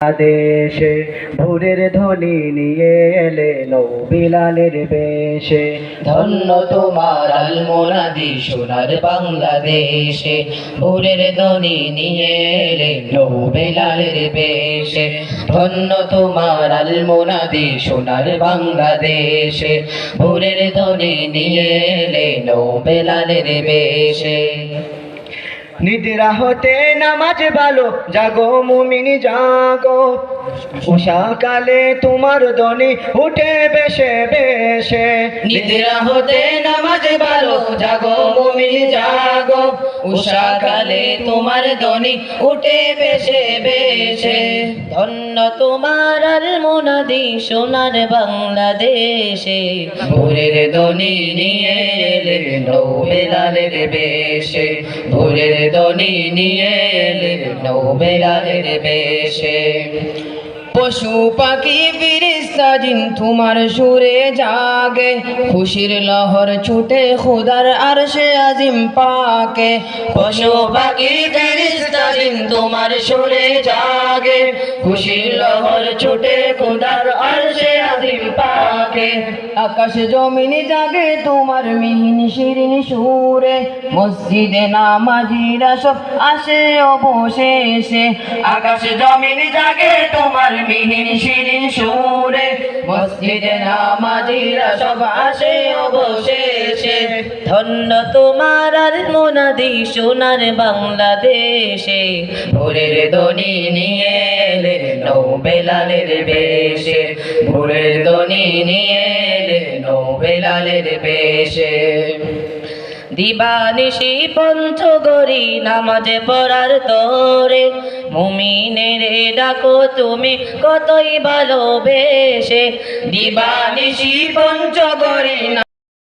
দেশে ভোরের ধ্বনি নিয়ে এলেন বিলালের বেশে। ধন্য তোমার আল মোনাদি সোনার বাংলাদেশে, ভোরের ধ্বনি নিয়ে এলেন বেলালের বেশে। ধন্য তোমার আল মোনাদি সোনার বাংলাদেশে, ভোরের ধ্বনি নিয়ে এলেন বেলালের বেশে। নিদ্রা হতে নামাজ ভালো জাগো মুমিন জাগো, উষাকালে তোমার ধ্বনি উঠে বেশে বেশে। নিদ্রা হতে নামাজ ভালো জাগো মুমিন জাগো, উষাকালে তোমার ধ্বনি উঠে বেশে বেশে। ধন্য তোমার আল মোনাদি সোনার বাংলাদেশে, ভোরের ধ্বনি নিয়ে এলেন বেলালের বেশে। ভোরের ধ্বনি নিয়ে এলেন বেলালের বেশে। পশু পাখি ফিরিস্তা জিন তোমার সুরে জাগে, খুশির লহর ছুটে খুদার আরশে আজিম পাকে। পশু পাখি ফিরিস্তা জিন তোমার সুরে জাগে, খুশির লহর ছুটে খুদার আরশে আজিম পাকে। আকাশ জমিন জাগে তোমার মিহিন শিরিন সুরে, মসজিদে নামাজিরা সব আসে অবশেষে। আকাশ জমিন জাগে তোমার মিহিন শিরিন সুরে, মসজিদে নামাজিরা সব আসে অবশেষে। ধন্য তোমার আল মোনাদি সোনার বাংলাদেশে, ভোরের ধ্বনি নিয়ে এলেন বেলালের বেশে। ভোরের ধ্বনি নিয়ে এলেন বেলালের বেশে। দিবানিশি পঞ্চগরি নামাজে পড়ার তোরে, মুমিনের ডাকো তুমি কতই ভালোবেসে। দিবানিশি পঞ্চগরি